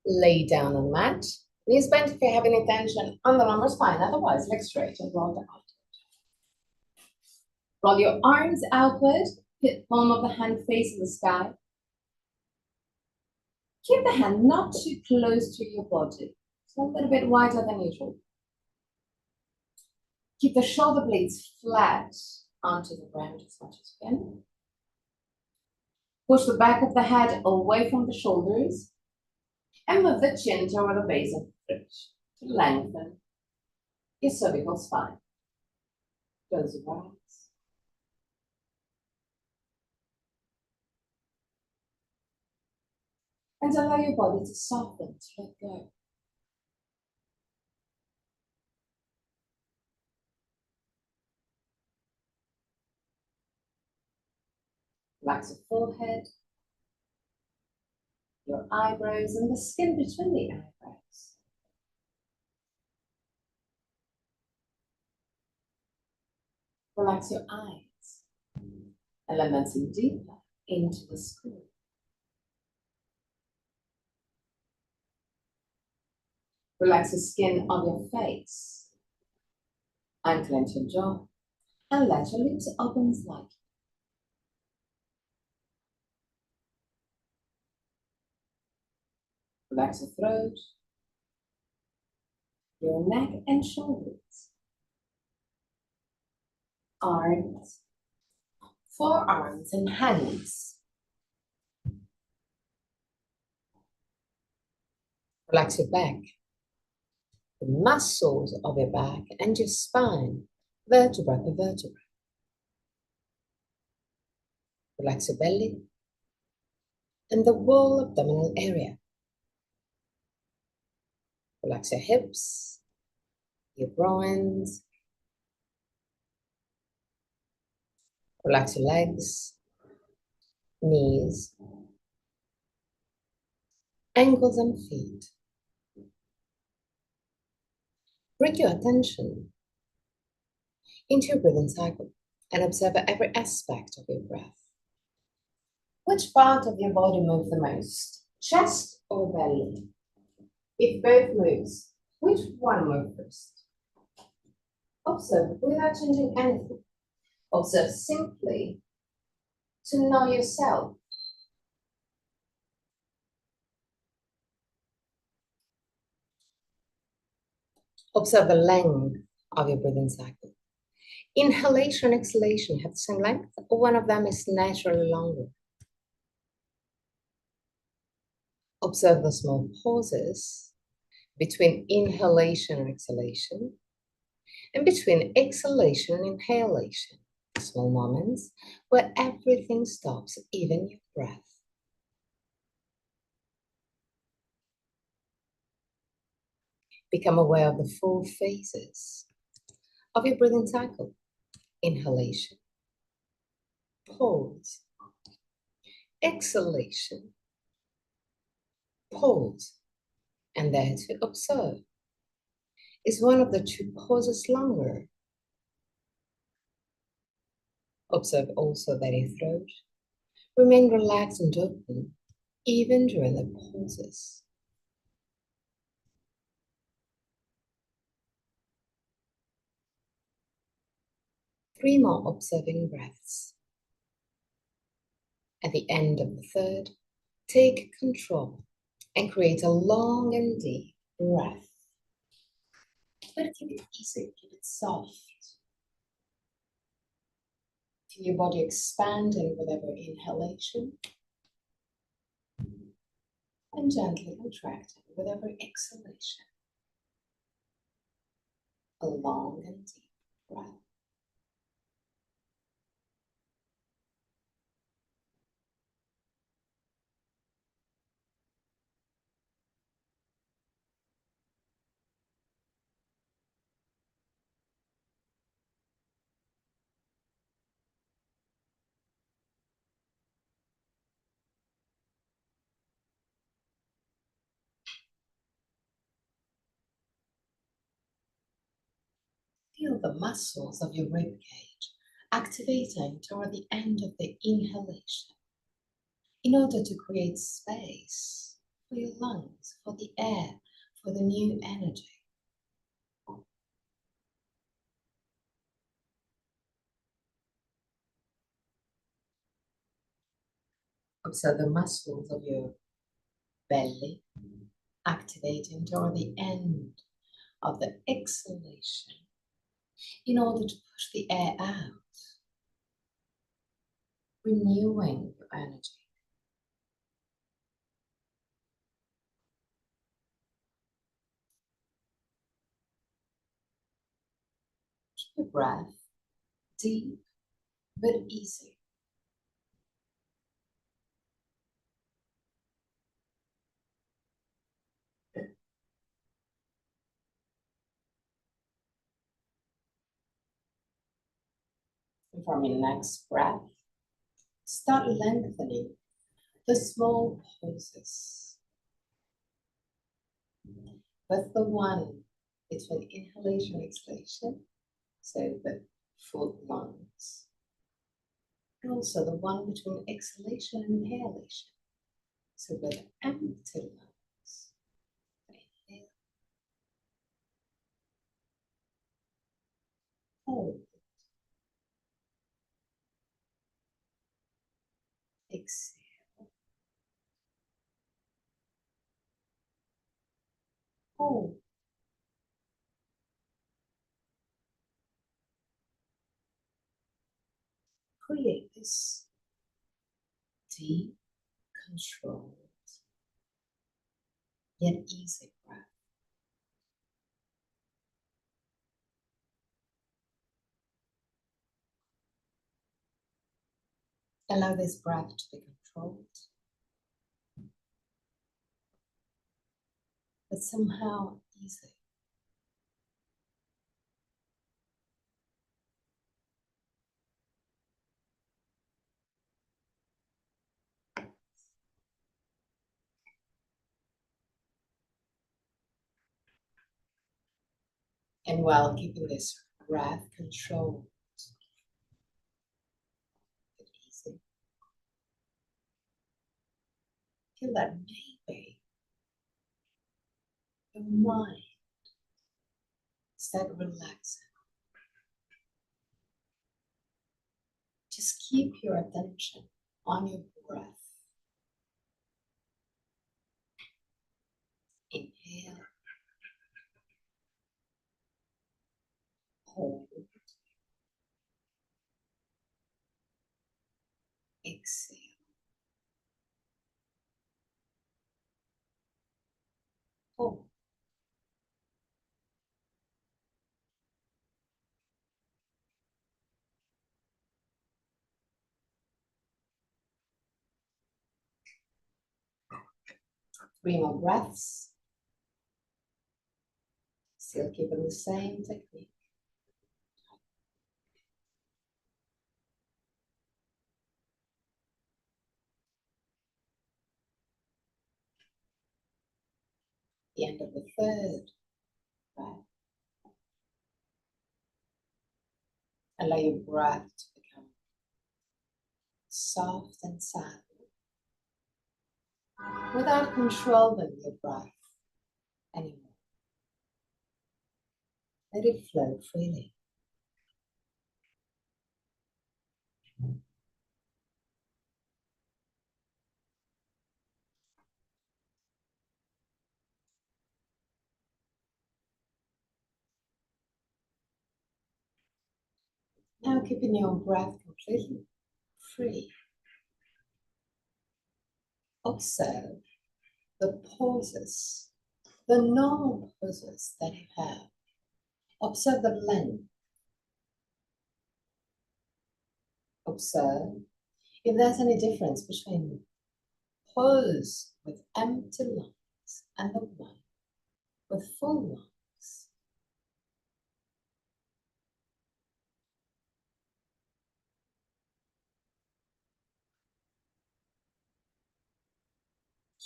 Lay down on the mat. Knees bent if you have any tension on the lumbar spine. Otherwise, legs straight and roll down. Roll your arms outward. Palm of the hand facing the sky. Keep the hand not too close to your body. It's a little bit wider than usual. Keep the shoulder blades flat onto the ground as much as you can. Push the back of the head away from the shoulders and move the chin toward the base of the throat to lengthen your cervical spine. Close your eyes. And allow your body to soften, to let go. Relax your forehead, your eyebrows, and the skin between the eyebrows. Relax your eyes and let them sink deeper into the skull. Relax the skin of your face. Unclench your jaw and let your lips open slightly. Relax your throat, your neck and shoulders, arms, forearms and hands. Relax your back, the muscles of your back and your spine, vertebra per vertebra. Relax your belly and the whole abdominal area. Relax your hips, your groins. Relax your legs, knees, ankles and feet. Bring your attention into your breathing cycle and observe every aspect of your breath. Which part of your body moves the most? Chest or belly? If both moves, which one moves first? Observe without changing anything. Observe simply to know yourself. Observe the length of your breathing cycle. Inhalation and exhalation have the same length, or one of them is naturally longer. Observe the small pauses between inhalation and exhalation, and between exhalation and inhalation. Small moments where everything stops, even your breath. Become aware of the 4 phases of your breathing cycle. Inhalation, pause, exhalation, pause, and there to observe. Is one of the 2 pauses longer? Observe also that your throat remain relaxed and open even during the pauses. Three more observing breaths. At the end of the 3rd, take control and create a long and deep breath. But keep it easy, keep it soft. Feel your body expanding with every inhalation and gently contracting with every exhalation. A long and deep breath. Feel the muscles of your rib cage activating toward the end of the inhalation in order to create space for your lungs, for the air, for the new energy. Observe the muscles of your belly activating toward the end of the exhalation in order to push the air out, renewing your energy. Keep your breath deep but easy. And from your next breath, start lengthening the small pauses. Both the one between inhalation and exhalation, so the full lungs, and also the one between exhalation and inhalation, so with empty lungs. Inhale, hold, exhale, hold. Create this deep, controlled, yet easy breath. Allow this breath to be controlled, but somehow easy. And while keeping this breath controlled and easy, feel that maybe your mind start relaxing. Just keep your attention on your breath. Inhale, hold, exhale, hold. Three more breaths. Still keeping the same technique. The end of the third breath. Allow your breath to become soft and sad without controlling your breath anymore. Let it flow freely. Now keeping your breath completely free. Observe the pauses, the normal pauses that you have. Observe the length. Observe if there's any difference between pause with empty lungs and the one with full lungs.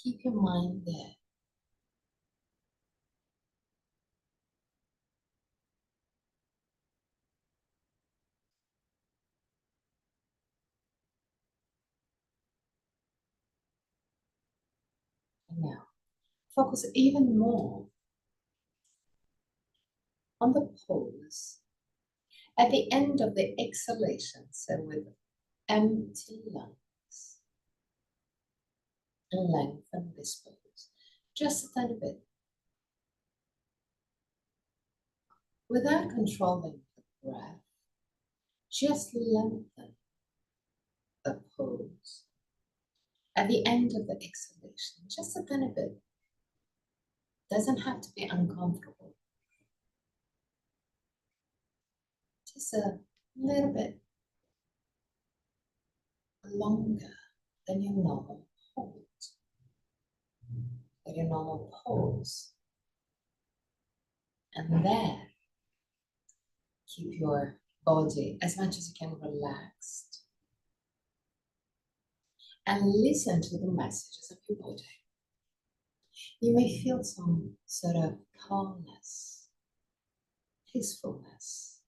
Keep your mind there. And now, Focus even more on the pose at the end of the exhalation, so with empty lungs. And lengthen this pose just a tiny bit without controlling the breath. Just lengthen the pose at the end of the exhalation, just a tiny bit. Doesn't have to be uncomfortable. Just a little bit longer than your normal hold, or your normal pose. And there, keep your body as much as you can relaxed. And listen to the messages of your body. You may feel some sort of calmness, peacefulness.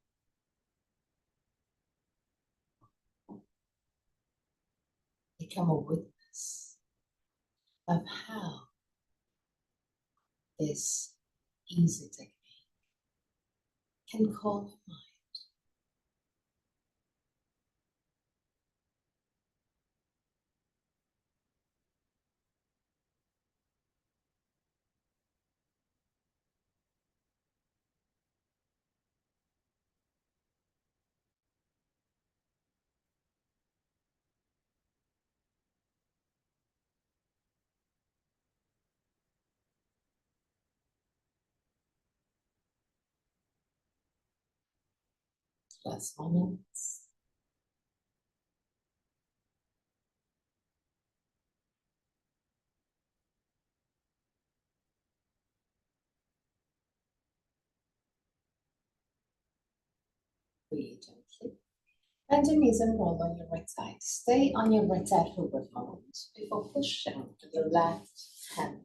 Become a witness of how this easy technique can calm your mind. Last moments. Breathe gently. Bend your knees and roll on your right side. Stay on your right side for a moment before pushing with your left hand.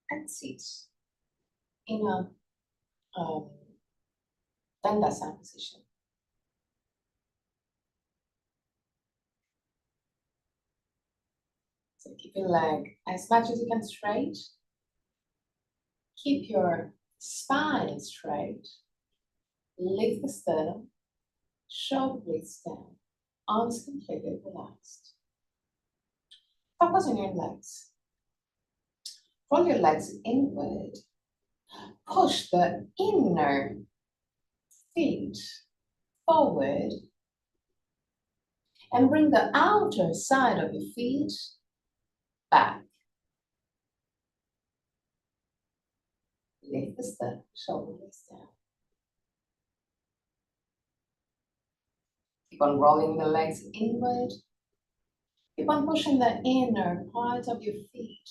And sit in a Dandasana position. So keep your leg as much as you can straight. Keep your spine straight. Lift the sternum. Shoulder blades down. Arms completely relaxed. Focus on your legs. Roll your legs inward. Push the inner feet forward. And bring the outer side of your feet back. Lift the sternum. Shoulder blades down. Keep on rolling the legs inward. Keep on pushing the inner part of your feet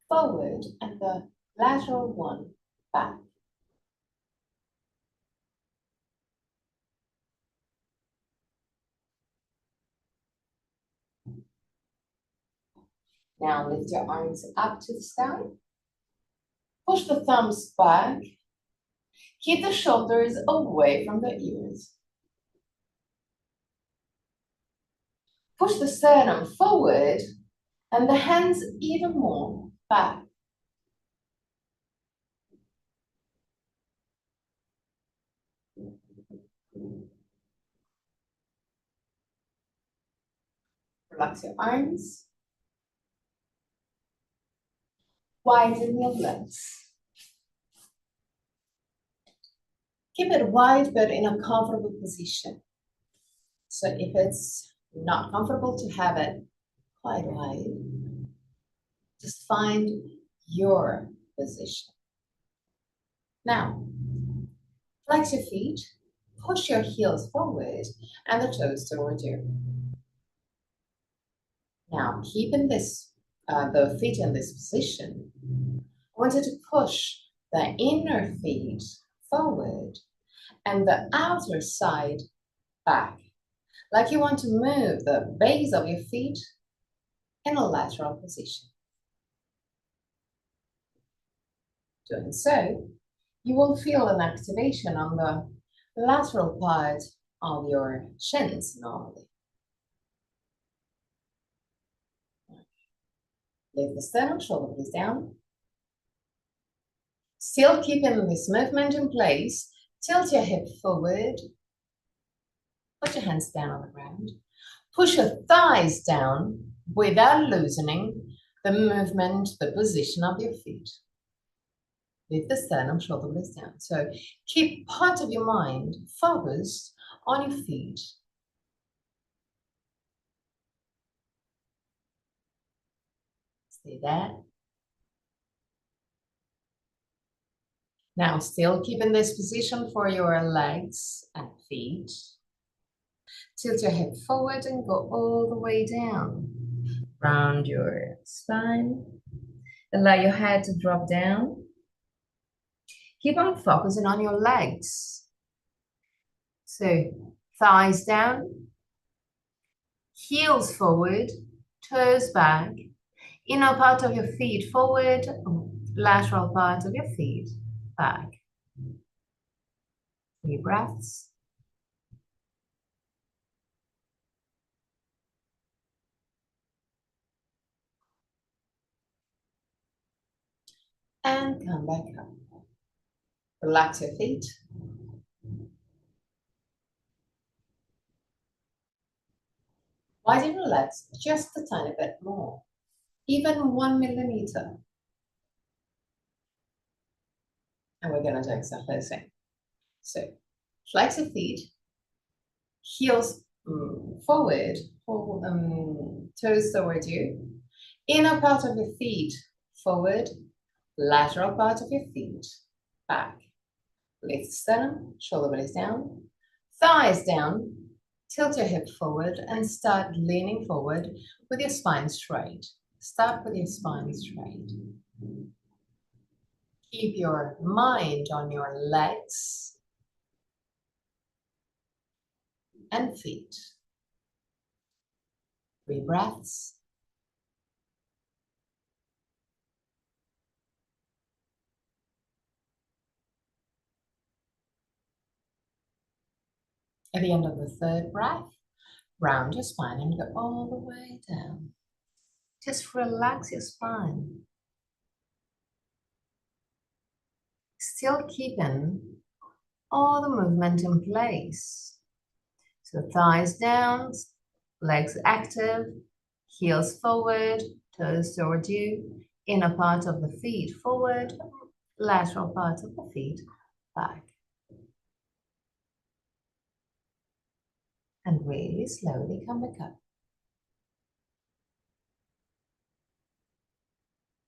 forward and the lateral one back. Now lift your arms up to the sky. Push the thumbs back. Keep the shoulders away from the ears. Push the sternum forward and the hands even more back. Relax your arms. Widen your legs. Keep it wide but in a comfortable position. So if it's not comfortable to have it quite wide, just find your position. Now, flex your feet, push your heels forward and the toes toward you. Now, keeping the feet in this position, I want you to push the inner feet forward and the outer side back, like you want to move the base of your feet in a lateral position. Doing so, you will feel an activation on the lateral part of your shins normally. Lift the sternum, shoulder blades down. Still keeping this movement in place. Tilt your hip forward. Put your hands down on the ground. Push your thighs down without loosening the movement, the position of your feet. Lift the sternum, shoulder blades down. So keep part of your mind focused on your feet. Stay there. Now, still keeping this position for your legs and feet. Tilt your head forward and go all the way down. Round your spine. Allow your head to drop down. Keep on focusing on your legs. So, thighs down, heels forward, toes back, inner part of your feet forward, lateral part of your feet back. 3 breaths. And come back up. Relax your feet. Widen your legs just a tiny bit more, even 1 millimeter. And we're going to do exactly the same. So flex your feet, heels forward, toes toward you. Inner part of your feet forward, lateral part of your feet back. Lift sternum, shoulder blades down, thighs down, tilt your hip forward and start leaning forward with your spine straight. Start with your spine straight. Keep your mind on your legs and feet. 3 breaths. At the end of the 3rd breath, round your spine and go all the way down. Just relax your spine. Still keeping all the movement in place. So thighs down, legs active, heels forward, toes toward you, inner part of the feet forward, lateral part of the feet back. And really slowly come back up.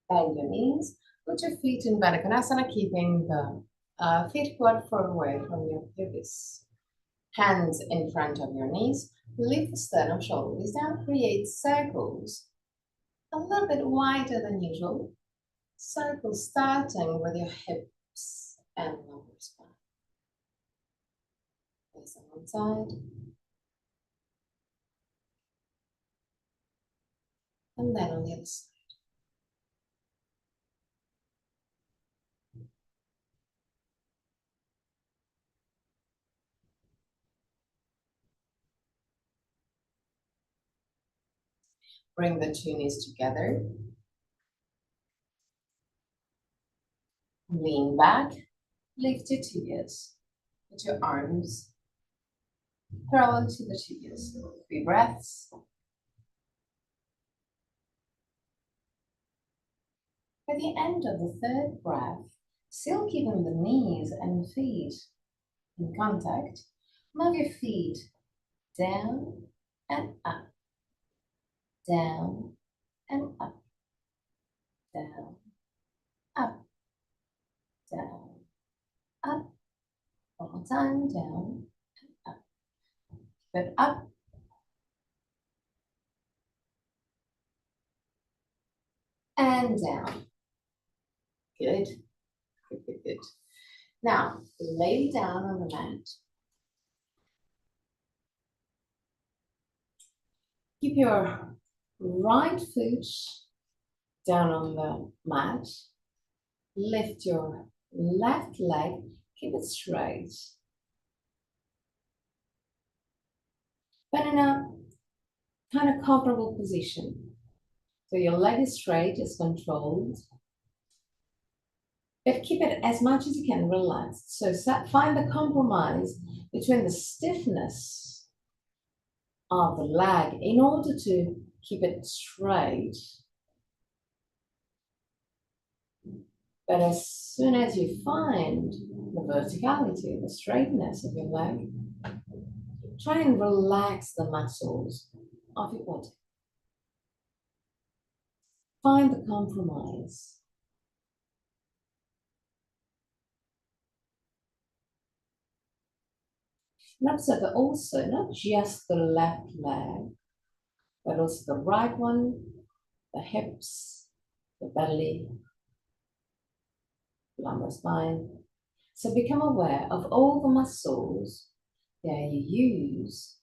Bend your knees, put your feet in Baddha Konasana, keeping the feet quad away from your pelvis. Hands in front of your knees, lift the sternum, shoulder blades down, create circles a little bit wider than usual. Circles starting with your hips and lower spine. Place on one side. And then on the other side. Bring the 2 knees together. Lean back, lift your tibias. Put your arms parallel to the tibias. 3 breaths. At the end of the 3rd breath, still keeping the knees and feet in contact, move your feet down and up, down and up, down, up, down, up. One more time, down and up. But up and down. Good. Good, good, good. Now, lay down on the mat. Keep your right foot down on the mat. Lift your left leg. Keep it straight. But in a kind of comfortable position. So your leg is straight, is controlled, but keep it as much as you can relaxed. So find the compromise between the stiffness of the leg in order to keep it straight. But as soon as you find the verticality, the straightness of your leg, try and relax the muscles of your body. Find the compromise. And observe also not just the left leg, but also the right one, the hips, the belly, lumbar spine. So become aware of all the muscles that you use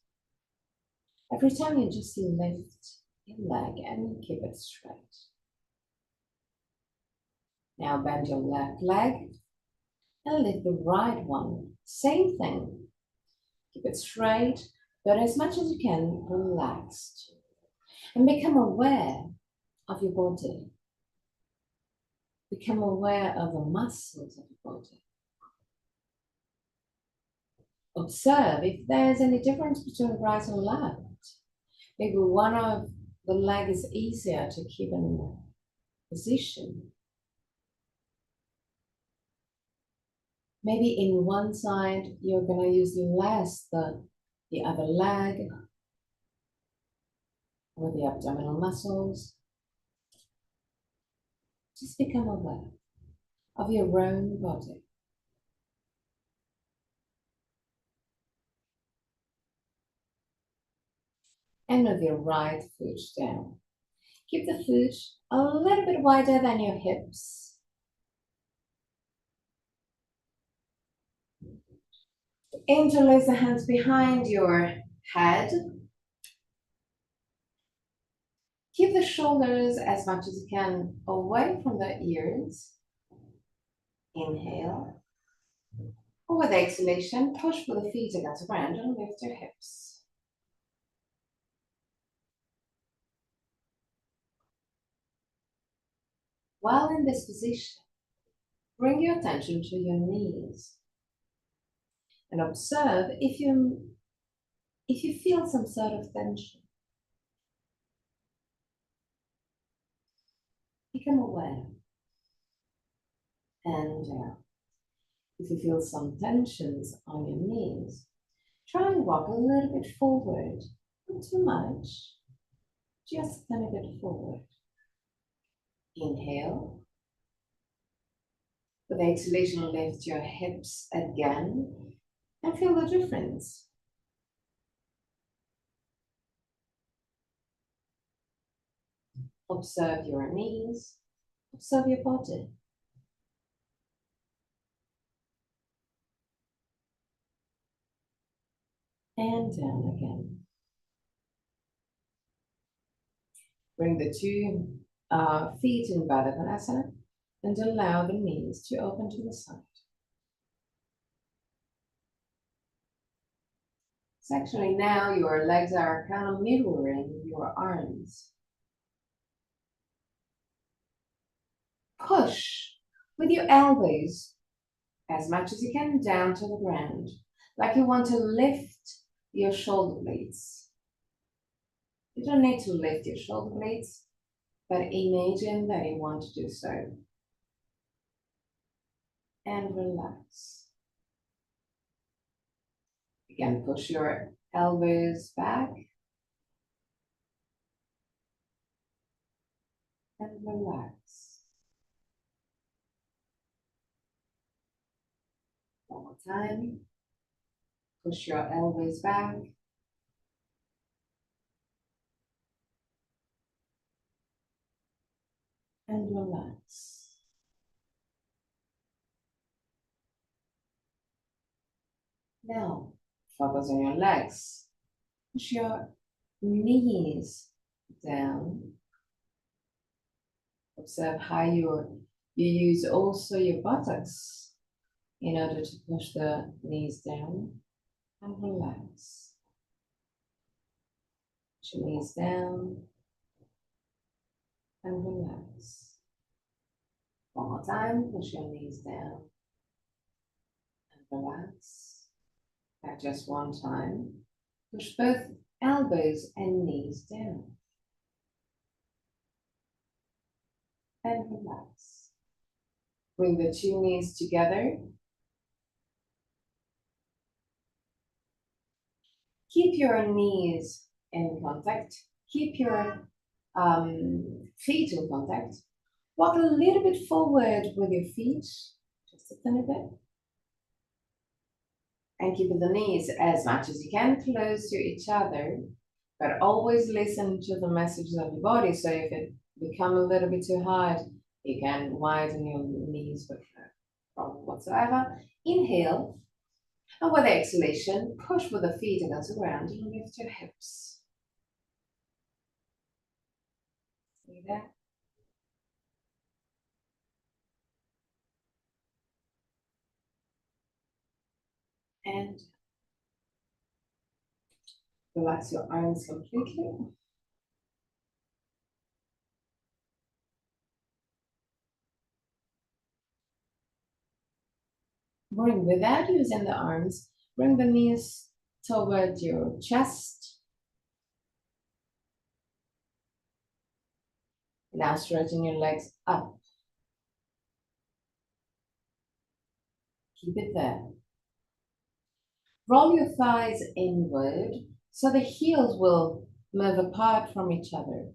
every time you just lift your leg and keep it straight. Now bend your left leg and lift the right one. Same thing. Keep it straight, but as much as you can, relaxed. And become aware of your body. Become aware of the muscles of your body. Observe if there's any difference between right and left. Maybe one of the leg is easier to keep in position. Maybe in one side you're going to use less the other leg or the abdominal muscles. Just become aware of your own body. And move your right foot down. Keep the foot a little bit wider than your hips. Interlace the hands behind your head. Keep the shoulders as much as you can away from the ears. Inhale. And with exhalation, push with the feet against the ground and lift your hips. While in this position, bring your attention to your knees and observe if you feel some sort of tension. Become aware. And if you feel some tensions on your knees, try and walk a little bit forward. Not too much, just a tiny bit forward. Inhale. With exhalation, lift your hips again and feel the difference. Observe your knees, observe your body. And down again. Bring the two feet in Baddha Konasana and allow the knees to open to the side. So actually now your legs are kind of mirroring your arms. Push with your elbows as much as you can down to the ground, like you want to lift your shoulder blades. You don't need to lift your shoulder blades, but imagine that you want to do so. And relax. Again, push your elbows back. And relax. One more time. Push your elbows back. And relax. Now, focus on your legs. Push your knees down. Observe how you use also your buttocks in order to push the knees down and relax. Push your knees down and relax. One more time, push your knees down and relax. At just one time, push both elbows and knees down and relax. Bring the two knees together. Keep your knees in contact. Keep your feet in contact. Walk a little bit forward with your feet, just a tiny bit. And keep the knees as much as you can close to each other, but always listen to the messages of your body. So if it becomes a little bit too hard, you can widen your knees with no problem whatsoever. Inhale, and with exhalation, push with the feet against the ground and lift your hips. See that? And relax your arms completely. Bring, without using the arms, bring the knees toward your chest. Now stretching your legs up. Keep it there. Roll your thighs inward so the heels will move apart from each other.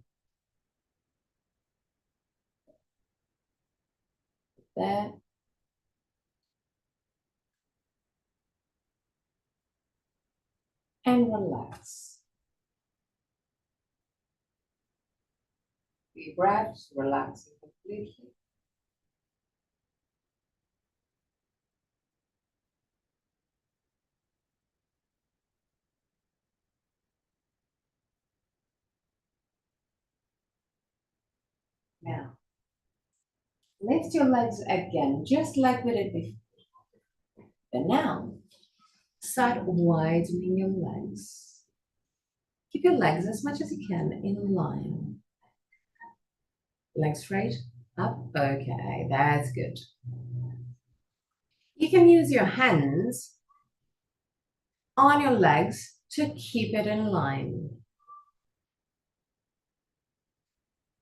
There. And relax. Deep breaths, relaxing completely. Now, lift your legs again, just like we did before. And now, start widening your legs. Keep your legs as much as you can in line. Legs straight, up. Okay, that's good. You can use your hands on your legs to keep it in line.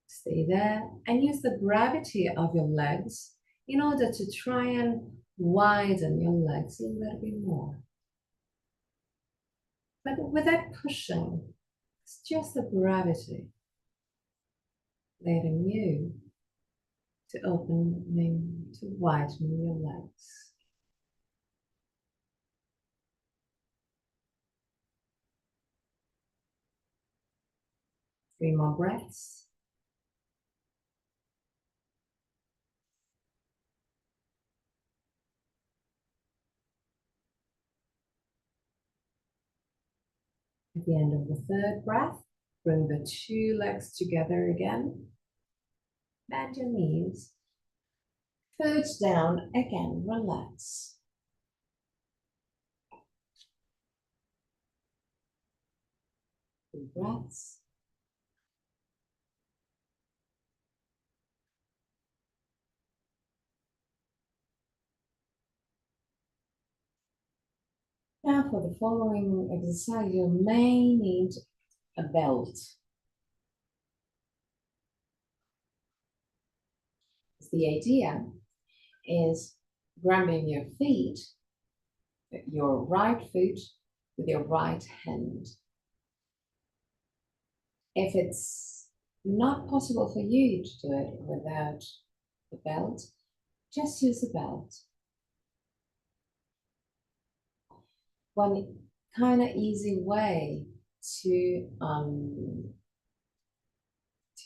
Stay there and use the gravity of your legs in order to try and widen your legs a little bit more. But without pushing, it's just the gravity letting you to widen your legs. Three more breaths. At the end of the third breath, bring the two legs together again. Bend your knees. Foot down again, relax. Deep breaths. Now for the following exercise, you may need a belt. The idea is grabbing your feet, your right foot with your right hand. If it's not possible for you to do it without the belt, just use the belt. One kind of easy way to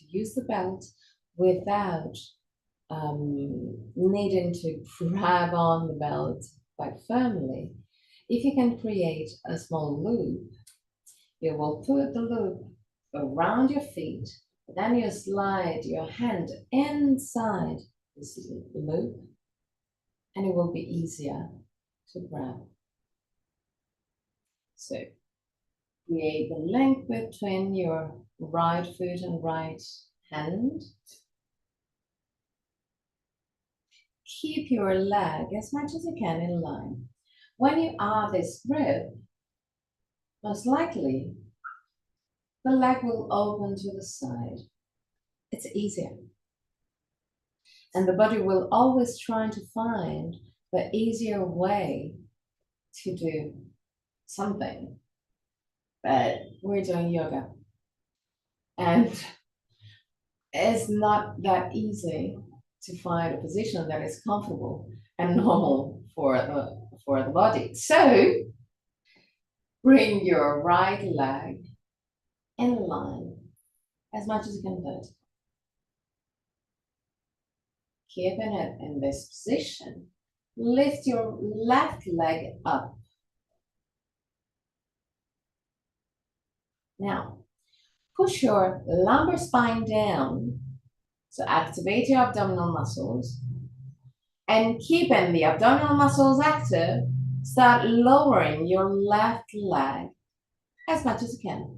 use the belt without needing to grab on the belt quite firmly. If you can create a small loop, you will put the loop around your feet, then you slide your hand inside this loop, and it will be easier to grab. So create the length between your right foot and right hand. Keep your leg as much as you can in line. When you are this grip, most likely the leg will open to the side. It's easier. And the body will always try to find the easier way to do something. But we're doing yoga. And it's not that easy to find a position that is comfortable and normal for the body. So bring your right leg in line as much as you can vertical. Keeping it in this position, lift your left leg up. Now, push your lumbar spine down. So activate your abdominal muscles. And keeping the abdominal muscles active, start lowering your left leg as much as you can,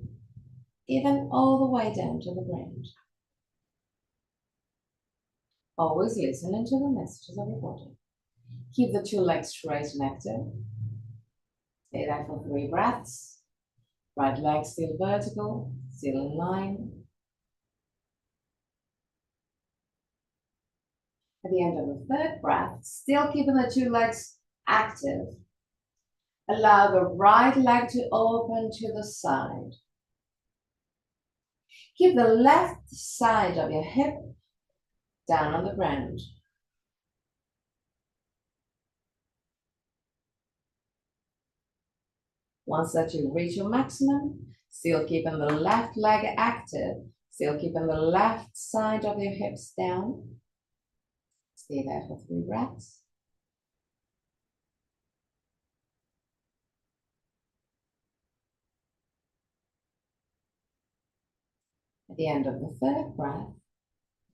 even all the way down to the ground. Always listening to the messages of your body. Keep the two legs straight and active. Stay there for 3 breaths. Right leg still vertical, still in line. At the end of the 3rd breath, still keeping the 2 legs active. Allow the right leg to open to the side. Keep the left side of your hip down on the ground. Once that you reach your maximum, still keeping the left leg active, still keeping the left side of your hips down. Stay there for 3 breaths. At the end of the 3rd breath,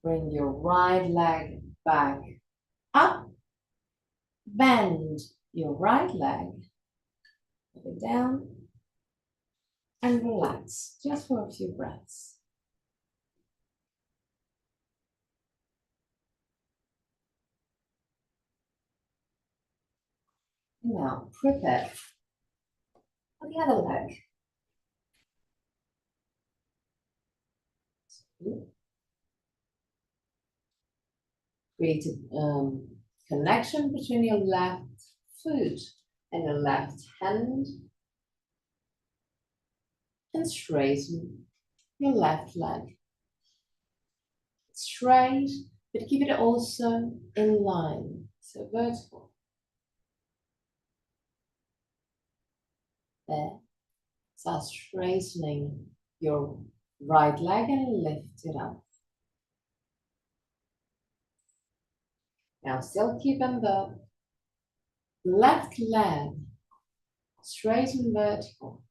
bring your right leg back up. Bend your right leg, put it down, and relax just for a few breaths. Now prepare for the other leg. Create a connection between your left foot and your left hand, and straighten your left leg. Straight, but keep it also in line, so vertical. There. Start straightening your right leg and lift it up. Now still keeping the left leg straight and vertical.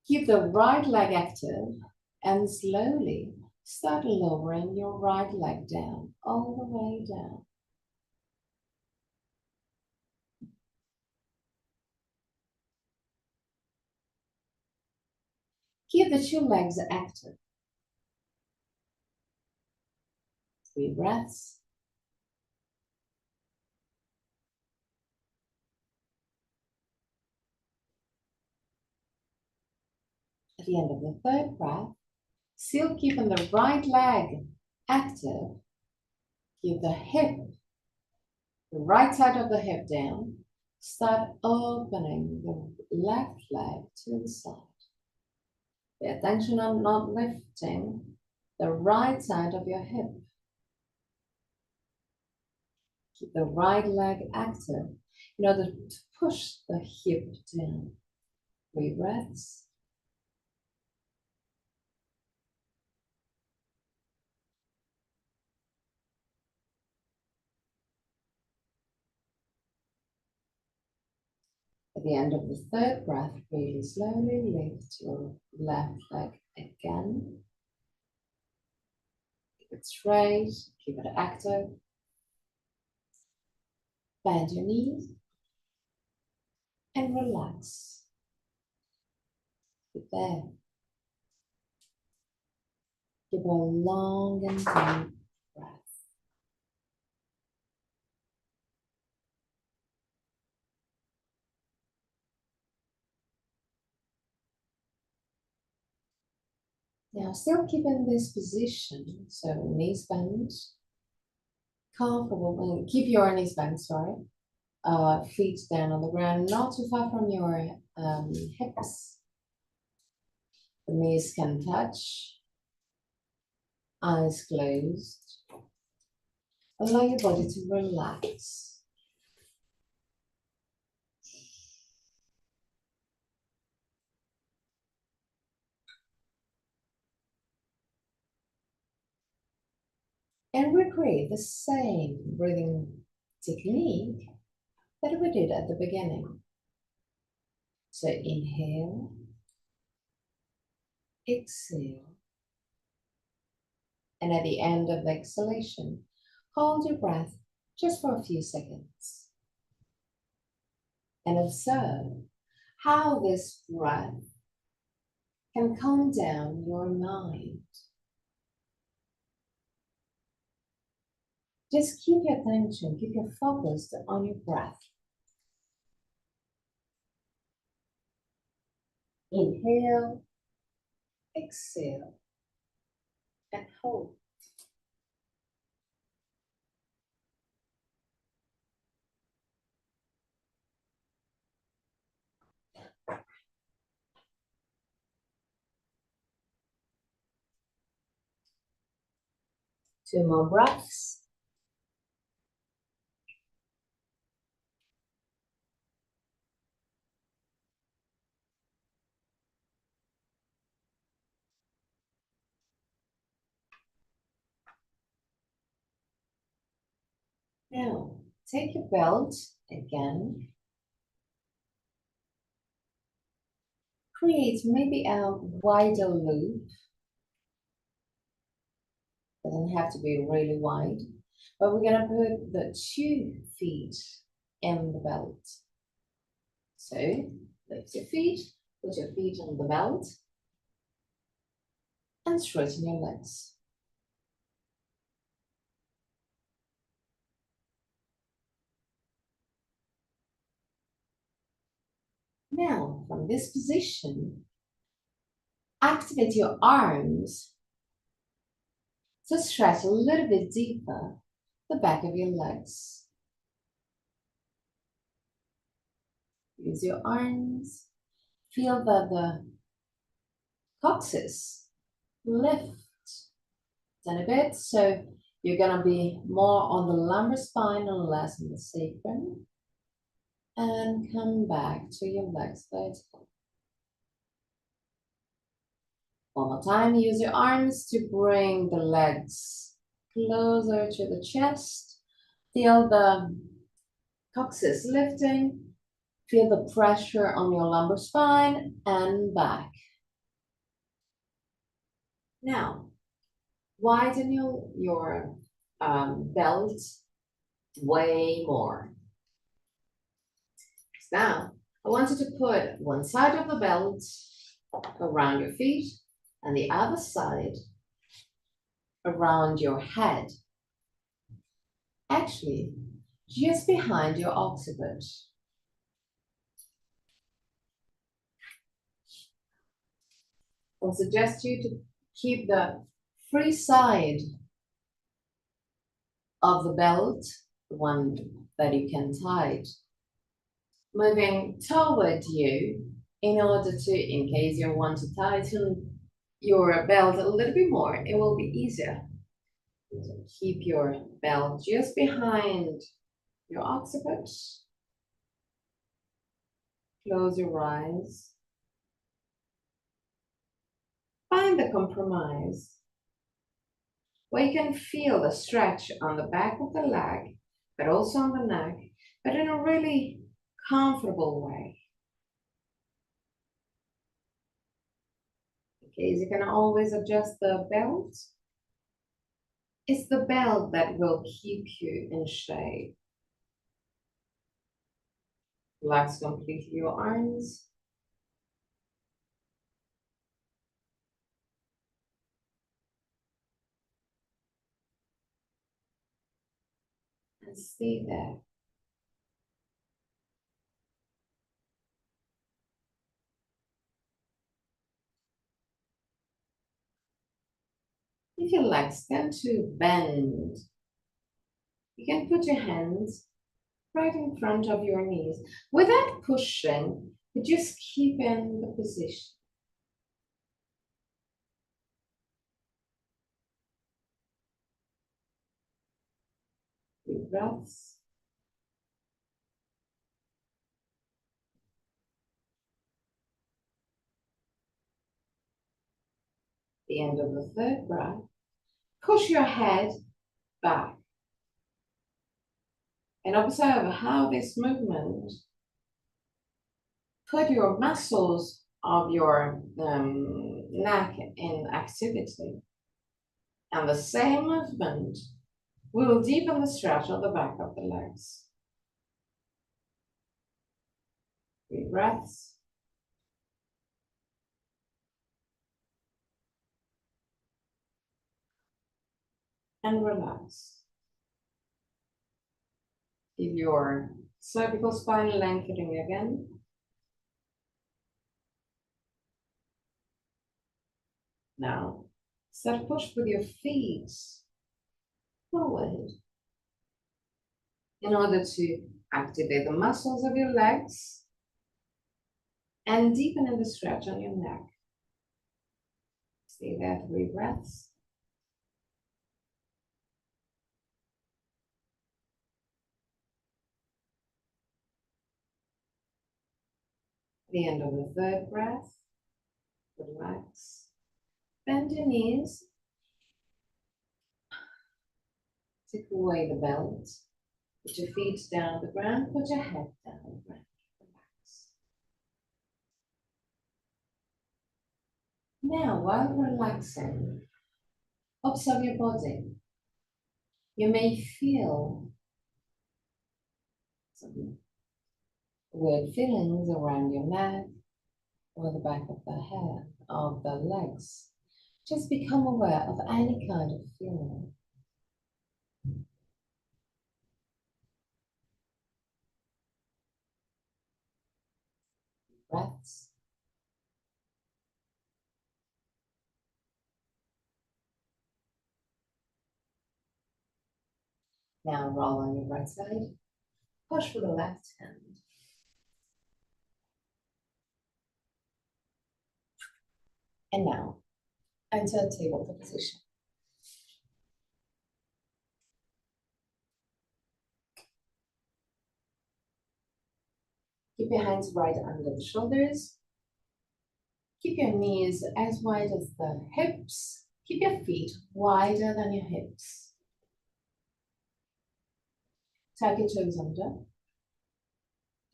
Keep the right leg active and slowly start lowering your right leg down, all the way down. Keep the 2 legs active. 3 breaths. At the end of the 3rd breath, still keeping the right leg active. Keep the hip, the right side of the hip down. Start opening the left leg to the side. Pay attention on not lifting the right side of your hip. Keep the right leg active in order to push the hip down. 3 breaths. At the end of the 3rd breath, really slowly lift your left leg again. Keep it straight, keep it active. Bend your knees and relax. Keep there. Give a long and deep breath. Now, still keeping this position, so knees bent, comfortable, and keep your knees bent, sorry. Feet down on the ground, not too far from your hips. The knees can touch, eyes closed. Allow your body to relax. And recreate the same breathing technique that we did at the beginning. So inhale, exhale, and at the end of the exhalation, hold your breath just for a few seconds. And observe how this breath can calm down your mind. Just keep your attention, keep your focus on your breath. Inhale, exhale, and hold. Two more breaths. Now, take your belt again. Create maybe a wider loop. Doesn't have to be really wide, but we're gonna put the 2 feet in the belt. So lift your feet, put your feet on the belt, and straighten your legs. Now, from this position, activate your arms to stretch a little bit deeper the back of your legs. Use your arms. Feel that the coccyx lift a bit, so you're gonna be more on the lumbar spine and less on the sacrum. And come back to your legs vertical. One more time, use your arms to bring the legs closer to the chest. Feel the coccyx lifting. Feel the pressure on your lumbar spine and back. Now, widen your belt way more. Now, I want you to put one side of the belt around your feet and the other side around your head. Actually, just behind your occiput. I'll suggest you to keep the free side of the belt, the one that you can tie, moving toward you in order to, in case you want to tighten your belt a little bit more, it will be easier. So keep your belt just behind your occiput. Close your eyes. Find the compromise where you can feel the stretch on the back of the leg, but also on the neck, but in a really comfortable way. In case you can always adjust the belt. It's the belt that will keep you in shape. Relax completely your arms. and stay there. If your legs tend to bend, you can put your hands right in front of your knees without pushing, but just keep in the position. Deep breaths. The end of the third breath, push your head back and observe how this movement put your muscles of your neck in activity. And the same movement will deepen the stretch of the back of the legs. 3 breaths. And relax. Feel your cervical spine lengthening again. Now, start push with your feet forward in order to activate the muscles of your legs and deepen in the stretch on your neck. Stay there 3 breaths. The end of the third breath, relax. Bend your knees. Take away the belt. Put your feet down on the ground. Put your head down on the ground. Relax. Now, while relaxing, observe your body. You may feel some weird feelings around your neck or the back of the head, of the legs. Just become aware of any kind of feeling. Breaths. Now roll on your right side. Push with the left hand. And now, enter tabletop position. Keep your hands right under the shoulders. Keep your knees as wide as the hips. Keep your feet wider than your hips. Tuck your toes under.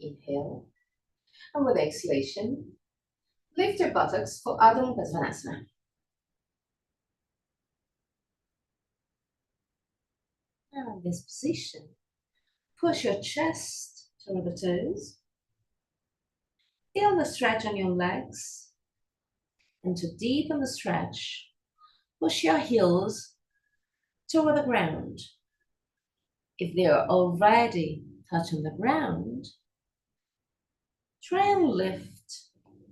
Inhale. And with exhalation, lift your buttocks for Adho Mukha Svanasana. Now in this position, push your chest toward the toes. Feel the stretch on your legs. And to deepen the stretch, push your heels toward the ground. If they are already touching the ground, try and lift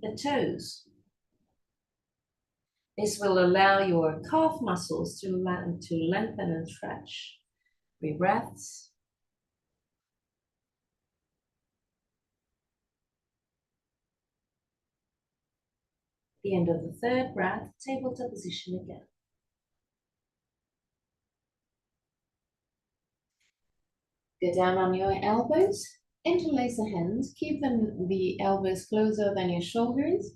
the toes. This will allow your calf muscles to lengthen and stretch. 3 breaths. The end of the third breath, tabletop position again. Go down on your elbows, interlace the hands, keep the elbows closer than your shoulders.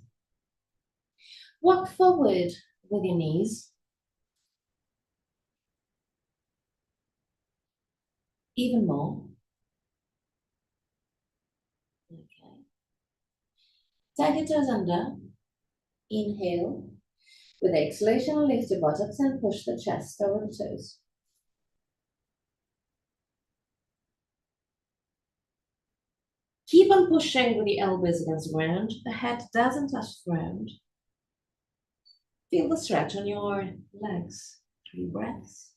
Walk forward with your knees. Even more. Okay. Tuck your toes under. Inhale. With exhalation, lift your buttocks and push the chest over the toes. Keep on pushing with the elbows against the ground. The head doesn't touch the ground. Feel the stretch on your legs. 3 breaths.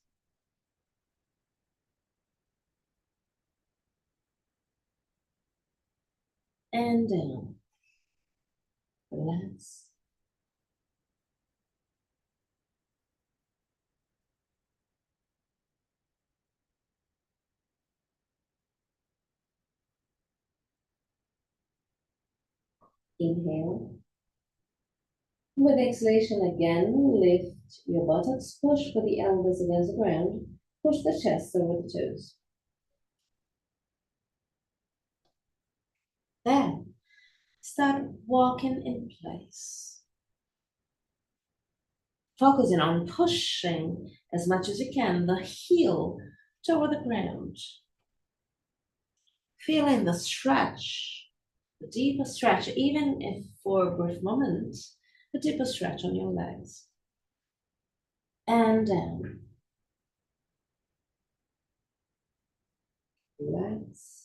and down. Relax. Inhale. With exhalation again, lift your buttocks, push with the elbows against the ground, push the chest over the toes. Then, start walking in place. Focusing on pushing as much as you can the heel toward the ground. Feeling the stretch, the deeper stretch, even if for a brief moment, the deeper stretch on your legs. And down. Relax.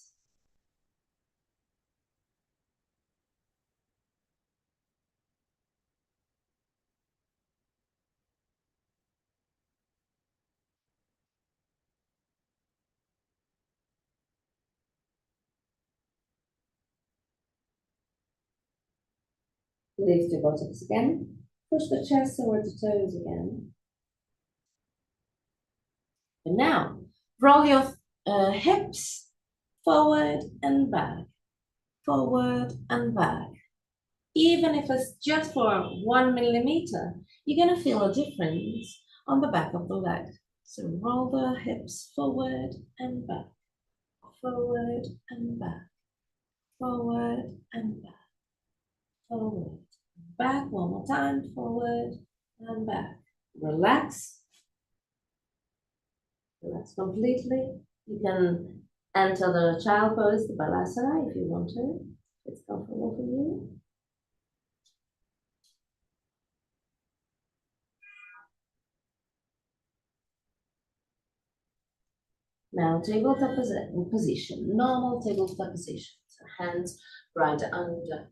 Lift your buttocks again. Push the chest toward the toes again. And now, roll your hips forward and back, forward and back. Even if it's just for 1 millimeter, you're gonna feel a difference on the back of the leg. So roll the hips forward and back, forward and back, forward and back, forward, back. One more time, forward and back. Relax. Relax completely. You can enter the child pose, the balasana, if you want to. It's comfortable for you. Now, tabletop position, normal tabletop position. So hands right under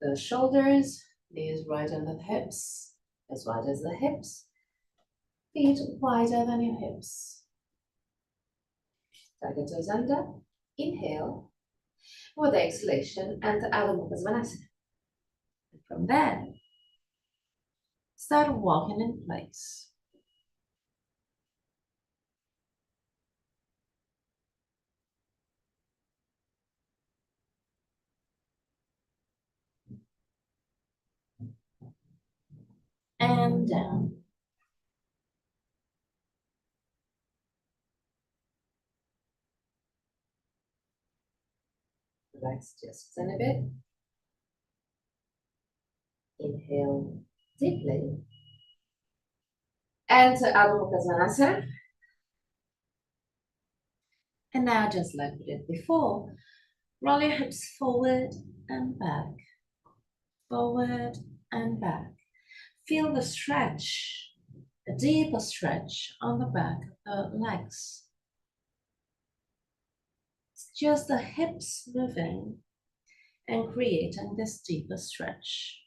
the shoulders, knees right under the hips, as wide as the hips, feet wider than your hips. Tuck your toes under, inhale, with exhalation, and Adho Mukha Svanasana. And from there, start walking in place. And down. Relax just a bit. Inhale deeply. And Adho Mukha Svanasana. And now, just like we did before, roll your hips forward and back, forward and back. Feel the stretch, a deeper stretch on the back of the legs. It's just the hips moving and creating this deeper stretch.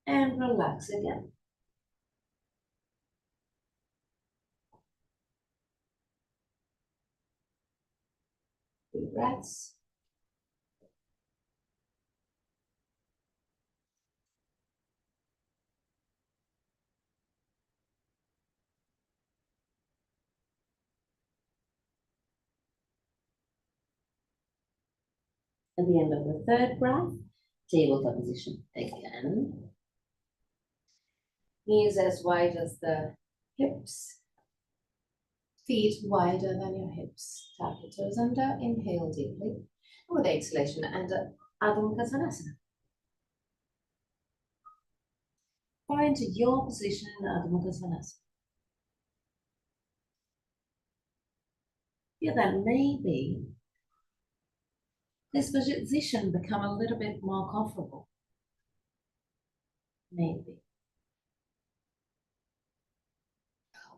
And relax again. Deep breaths. At the end of the third breath, tabletop position again. Knees as wide as the hips. Feet wider than your hips. Tap your toes under. Inhale deeply. With exhalation, and Adho Mukha Svanasana. Find your position in Adho Mukha Svanasana. Feel that maybe this position become a little bit more comfortable. Maybe.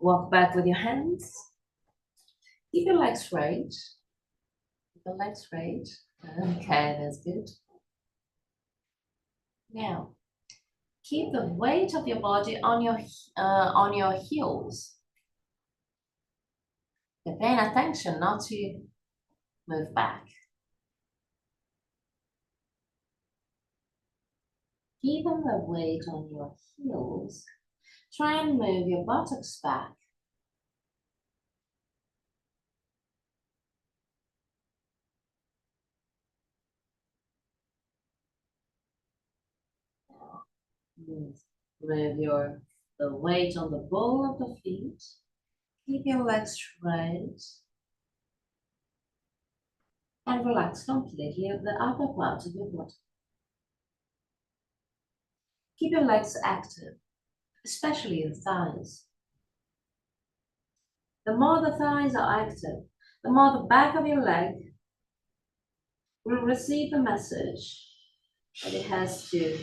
Walk back with your hands. Keep your legs straight. Keep your legs straight. Okay, that's good. Now, keep the weight of your body on your heels. You're paying attention not to move back. Keeping the weight on your heels, try and move your buttocks back. Move, the weight on the ball of the feet. Keep your legs straight and relax completely the upper part of your body. Keep your legs active, especially the thighs. The more the thighs are active, the more the back of your leg will receive the message that it has to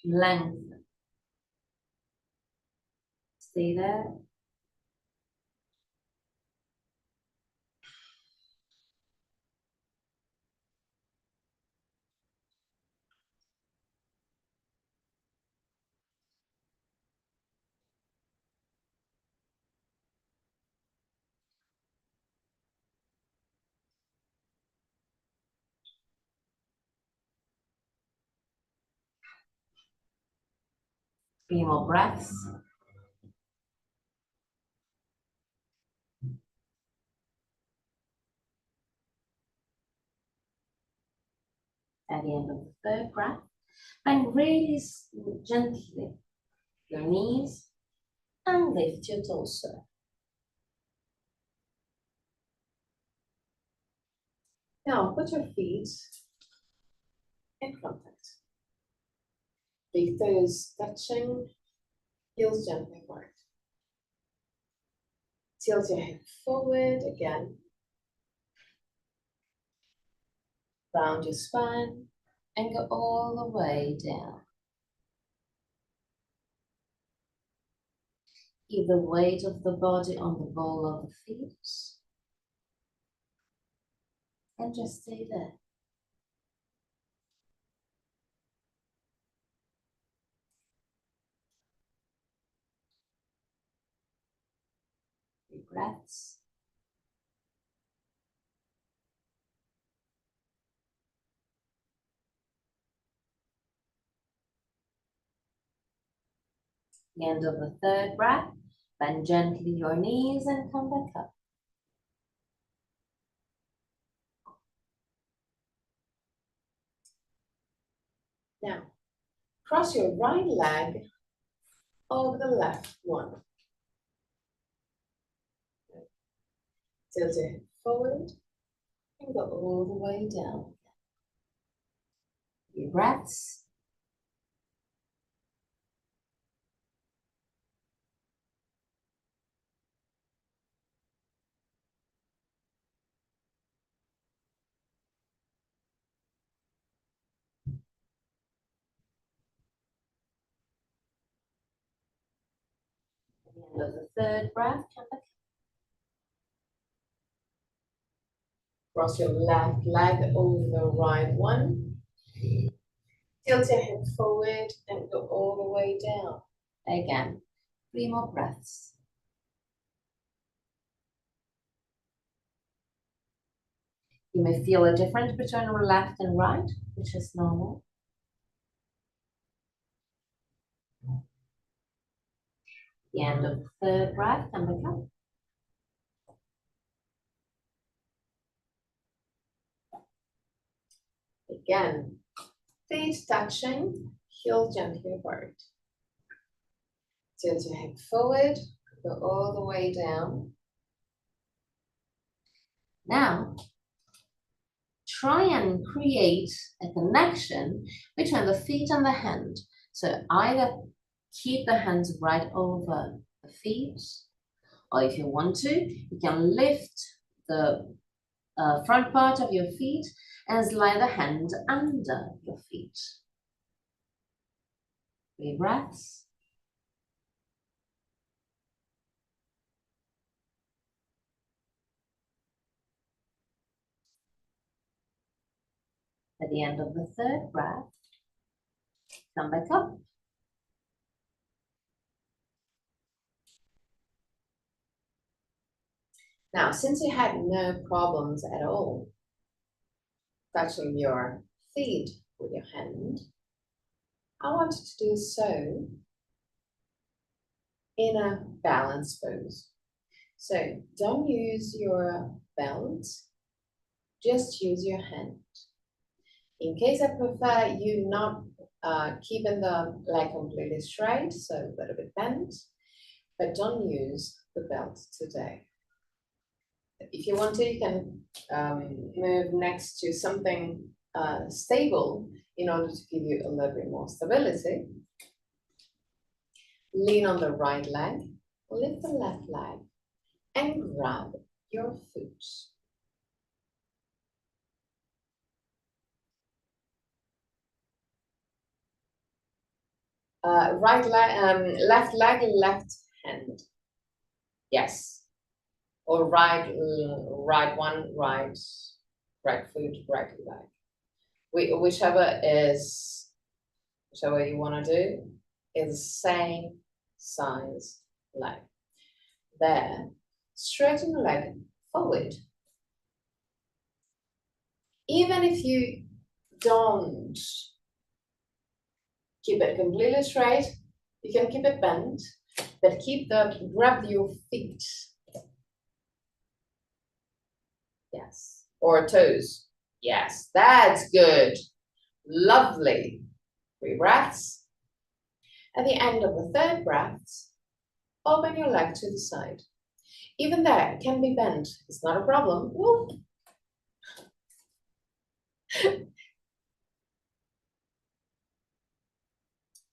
lengthen. Stay there. Three more breaths. At the end of the third breath, bend really gently your knees and lift your torso. Now put your feet in contact. Big toes touching, heels gently apart. Tilt your hip forward again. Round your spine and go all the way down. Keep the weight of the body on the ball of the feet and just stay there. Deep breaths. The end of the third breath, bend gently your knees and come back up. Now, cross your right leg over the left one. Tilt your hip forward and go all the way down. Deep breaths. At the end of the third breath, come back. Cross your left leg over the right one. Tilt your hip forward and go all the way down. Again, 3 more breaths. You may feel a difference between left and right, which is normal. The end of the third breath, come back up. Again, feet touching, heel gently apart. Tilt your hip forward, go all the way down. Now, try and create a connection between the feet and the hand. So either keep the hands right over the feet, or if you want to, you can lift the front part of your feet and slide the hand under your feet. 3 breaths. At the end of the third breath, come back up. Now, since you had no problems at all touching your feet with your hand, I want you to do so in a balanced pose. So don't use your belt, just use your hand. In case I prefer you not keeping the leg completely straight, so a little bit bent, but don't use the belt today. If you want to, you can move next to something stable in order to give you a little bit more stability. Lean on the right leg, lift the left leg, and grab your foot. Right leg, left leg, left hand. Yes. Or right one, right foot, right leg. Whichever you want to do is the same size leg. There, straighten the leg forward. Even if you don't keep it completely straight, you can keep it bent, but grab your feet. Yes. Or toes. Yes, that's good. Lovely. 3 breaths. At the end of the 3rd breath, open your leg to the side. Even there, it can be bent. It's not a problem. Whoop.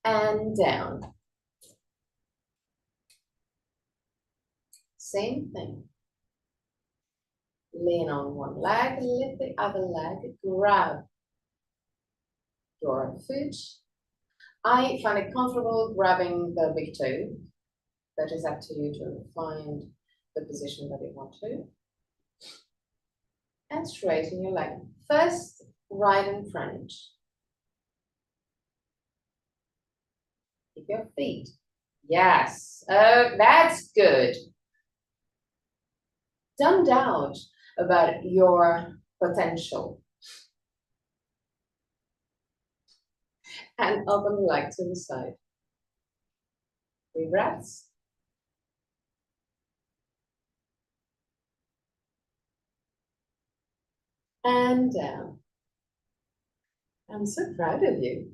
And down. Same thing. Lean on one leg, lift the other leg, grab your foot. I find it comfortable grabbing the big toe. That is up to you to find the position that you want to. And straighten your leg. First, right in front. Keep your feet. Yes. Oh, that's good. Don't doubt about your potential. And open the leg to the side. 3 breaths. And down. I'm so proud of you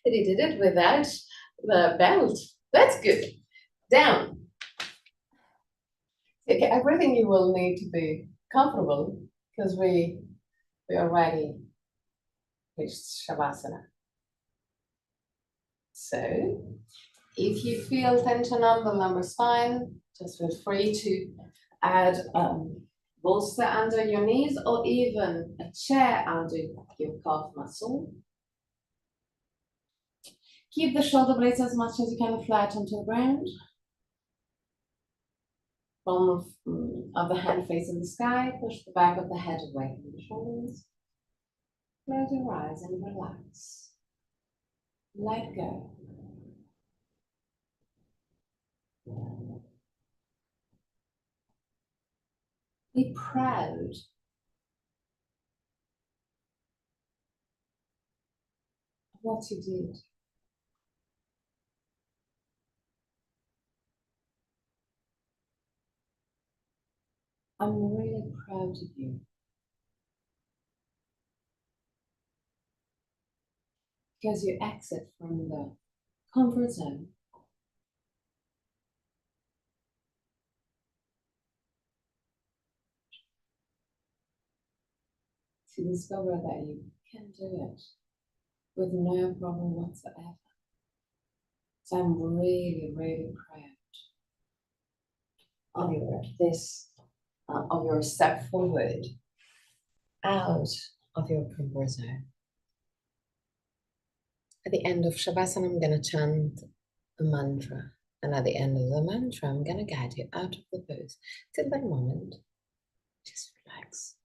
that you did it without the belt. That's good. Down. Take everything you will need to be comfortable because we already reached Shavasana. So if you feel tension on the lumbar spine, just feel free to add bolster under your knees or even a chair under your calf muscle. Keep the shoulder blades as much as you can flat onto the ground. Palm of the hand facing the sky, push the back of the head away from the shoulders. Close your eyes and relax. Let go. Be proud of what you did. I'm really proud of you. Because you exit from the comfort zone to discover that you can do it with no problem whatsoever. So I'm really, really proud of your step forward out of your comfort zone. At the end of Shavasana, I'm going to chant a mantra. And at the end of the mantra, I'm going to guide you out of the pose. Till that moment, just relax.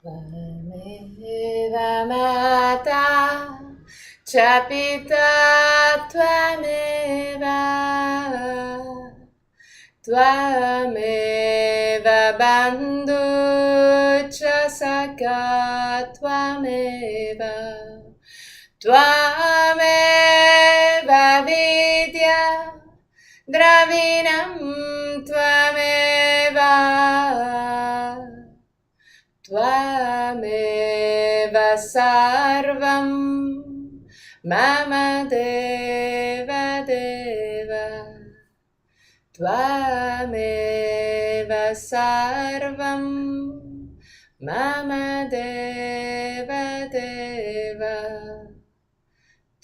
Tvameva Mata Chapita Tvameva Tvameva Bandhu Chasaka Tvameva Tvameva Vidya Dravinam Tvameva Tvameva sarvam mama deva deva Tvameva sarvam mama deva deva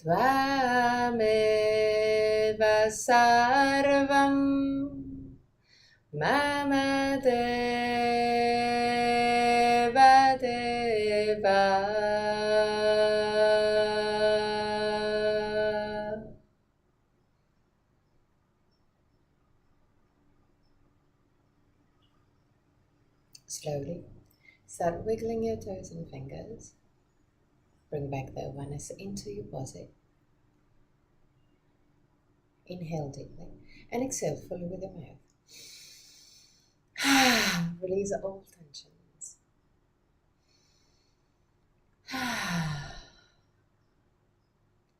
Tvameva sarvam mama deva deva. Slowly start wiggling your toes and fingers. Bring back the awareness into your body. Inhale deeply and exhale fully with your mouth. Release all tensions.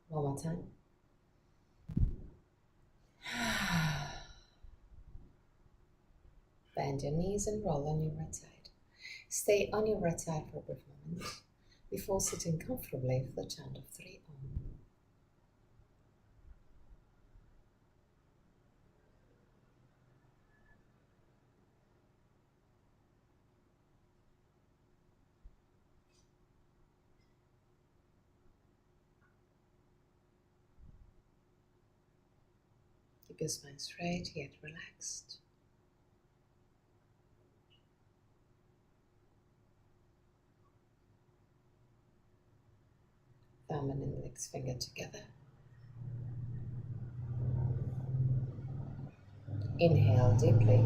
One more time. Bend your knees and roll on your right side. Stay on your right side for a brief moment before sitting comfortably for the chant of 3 Om. Keep your spine straight yet relaxed. Thumb and index finger together. Inhale deeply.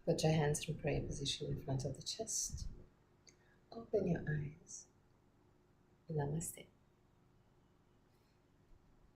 Put your hands in prayer position in front of the chest. Open your eyes. Namaste.